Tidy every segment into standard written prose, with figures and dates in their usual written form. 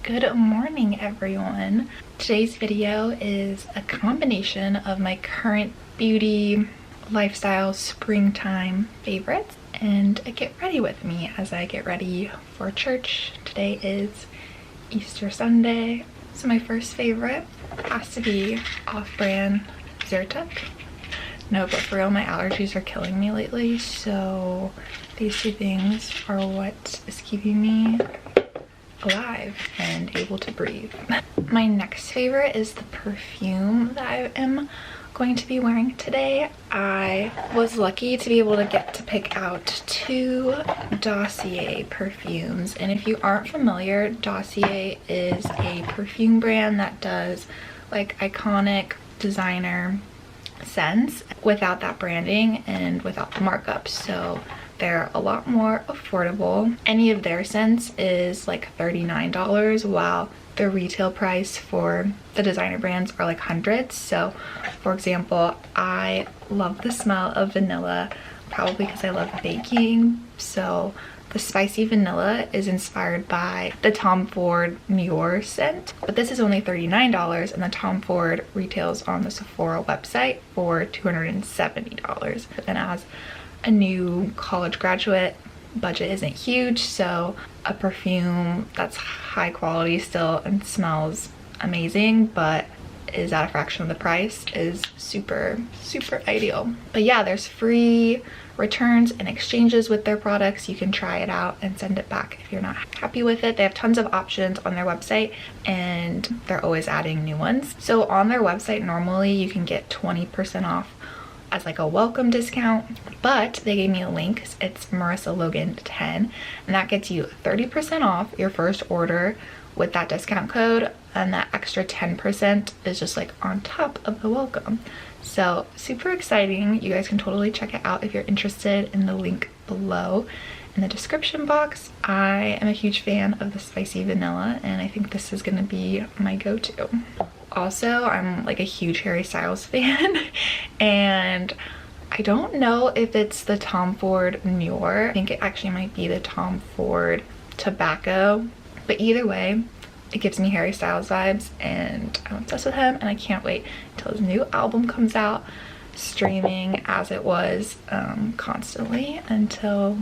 Good morning, everyone. Today's video is a combination of my current beauty, lifestyle, springtime favorites and a get ready with me as I get ready for church. Today is Easter Sunday. So my first favorite has to be off-brand Zyrtec. No, but for real, my allergies are killing me lately, so these two things are what is keeping me alive and able to breathe. My next favorite is the perfume that I am going to be wearing today. I was lucky to be able to get to pick out two Dossier perfumes, and if you aren't familiar, Dossier is a perfume brand that does like iconic designer scents without that branding and without the markup, so they're a lot more affordable. Any of their scents is like $39, while the retail price for the designer brands are like hundreds. So for example, I love the smell of vanilla, probably because I love baking. So the spicy vanilla is inspired by the Tom Ford Muir scent, but this is only $39, and the Tom Ford retails on the Sephora website for $270. But then as a new college graduate, budget isn't huge, so a perfume that's high quality still and smells amazing but is at a fraction of the price is super ideal. But yeah, there's free returns and exchanges with their products. You can try it out and send it back if you're not happy with it. They have tons of options on their website and they're always adding new ones. So on their website, normally you can get 20% off as like a welcome discount, but they gave me a link. It's Marisa Logan 10, and that gets you 30% off your first order with that discount code, and that extra 10% is just like on top of the welcome. So super exciting. You guys can totally check it out if you're interested in the link below in the description box. I am a huge fan of the spicy vanilla, and I think this is gonna be my go-to. Also, I'm like a huge Harry Styles fan, and I don't know if it's the Tom Ford Muir. I think it actually might be the Tom Ford Tobacco, but either way, it gives me Harry Styles vibes, and I'm obsessed with him, and I can't wait until his new album comes out, streaming as it was constantly until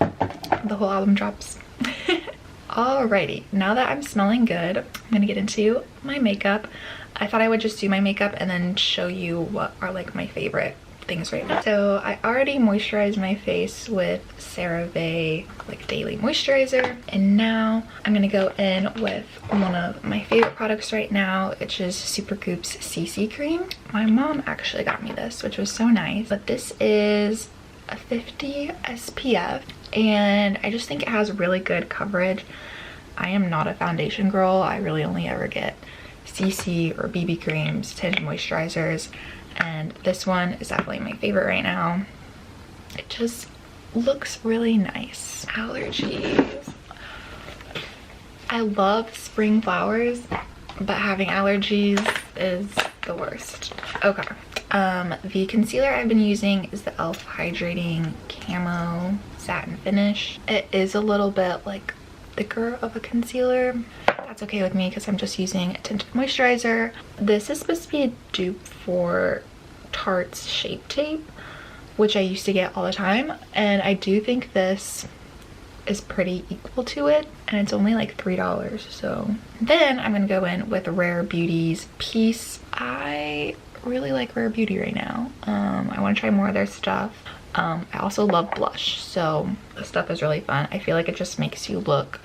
the whole album drops. Alrighty, now that I'm smelling good, I'm gonna get into my makeup. I thought I would just do my makeup and then show you what are like my favorite things right now. So I already moisturized my face with CeraVe like daily moisturizer, and now I'm gonna go in with one of my favorite products right now, which is Supergood's CC Cream. My mom actually got me this, which was so nice, but this is a 50 SPF, and I just think it has really good coverage. I am not a foundation girl. I really only ever get CC or BB creams, tinted moisturizers, and this one is definitely my favorite right now. It just looks really nice. Allergies. I love spring flowers, but having allergies is the worst. Okay. The concealer I've been using is the e.l.f. Hydrating Camo Satin Finish. It is a little bit like thicker of a concealer. That's okay with me because I'm just using a tinted moisturizer. This is supposed to be a dupe for Tarte's Shape Tape, which I used to get all the time, and I do think this is pretty equal to it, and it's only like $3. So then I'm gonna go in with Rare Beauty's Peace. I really like Rare Beauty right now. I want to try more of their stuff. I also love blush, so this stuff is really fun. I feel like it just makes you look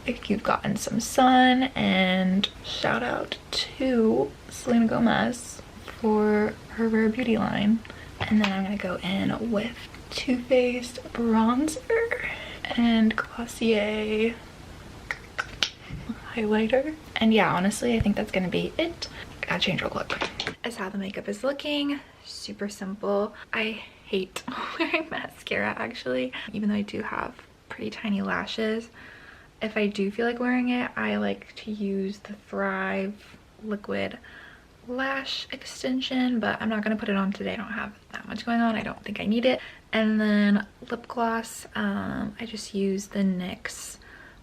like you've gotten some sun, and shout out to Selena Gomez for her Rare Beauty line. And then I'm gonna go in with Too Faced bronzer and Glossier highlighter. And yeah, honestly, I think that's gonna be it. Gotta change real quick. Is how the makeup is looking. Super simple. I hate wearing mascara actually, even though I do have pretty tiny lashes. If I do feel like wearing it, I like to use the Thrive liquid lash extension, but I'm not gonna put it on today. I don't have that much going on. I don't think I need it. And then lip gloss, I just use the NYX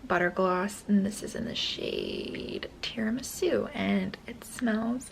Butter Gloss, and this is in the shade Tiramisu, and it smells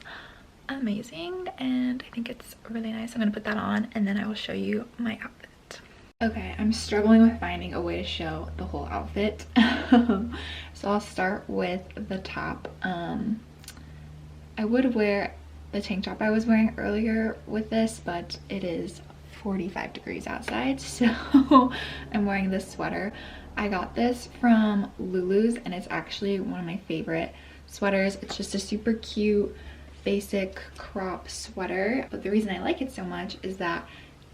amazing, and I think it's really nice. I'm gonna put that on, and then I will show you my outfit. Okay, I'm struggling with finding a way to show the whole outfit. So I'll start with the top. I would wear the tank top I was wearing earlier with this, but it is 45 degrees outside, so I'm wearing this sweater. I got this from Lulus, and it's actually one of my favorite sweaters. It's just a super cute basic crop sweater, but the reason I like it so much is that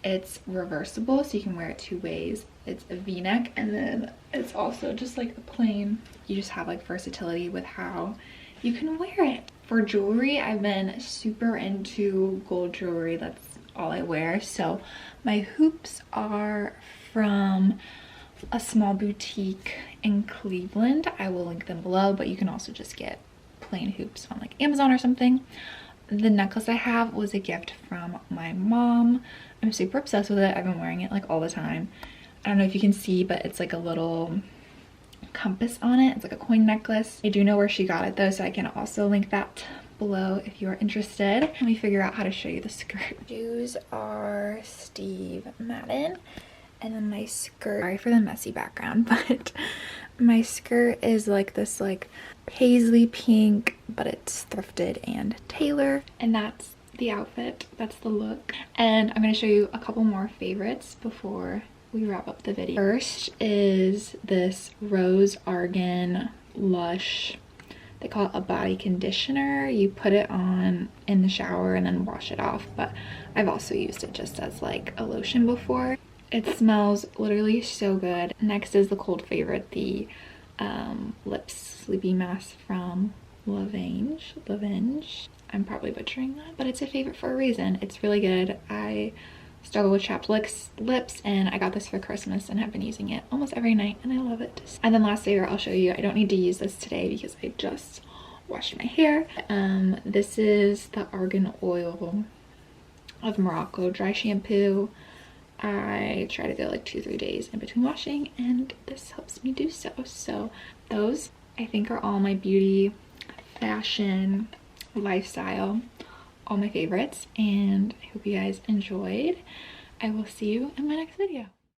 it's reversible, so you can wear it two ways. It's a v-neck, and then it's also just like a plain. You just have like versatility with how you can wear it. For jewelry, I've been super into gold jewelry. That's all I wear. So my hoops are from a small boutique in Cleveland. I will link them below, but you can also just get plain hoops on like Amazon or something. The necklace I have was a gift from my mom. I'm super obsessed with it. I've been wearing it like all the time. I don't know if you can see, but it's like a little compass on it. It's like a coin necklace. I do know where she got it though, so I can also link that below if you are interested. Let me figure out how to show you the skirt. Shoes are Steve Madden, and then my skirt, sorry for the messy background, but my skirt is like this like paisley pink, but it's thrifted and tailored, and that's the outfit. That's the look. And I'm going to show you a couple more favorites before we wrap up the video. First is this Rose Argan Lush, they call it a body conditioner. You put it on in the shower and then wash it off, but I've also used it just as like a lotion before. It smells literally so good. Next is the cold favorite, the lips sleepy mask from Lavage. I'm probably butchering that, but it's a favorite for a reason. It's really good. I struggle with chapped lips, and I got this for Christmas and have been using it almost every night, and I love it. And then last favorite I'll show you. I don't need to use this today because I just washed my hair. This is the Argan Oil of Moroccan Dry Shampoo. I try to go like 2-3 days in between washing, and this helps me do so. So those I think are all my beauty, fashion, lifestyle, all my favorites, and I hope you guys enjoyed. I will see you in my next video.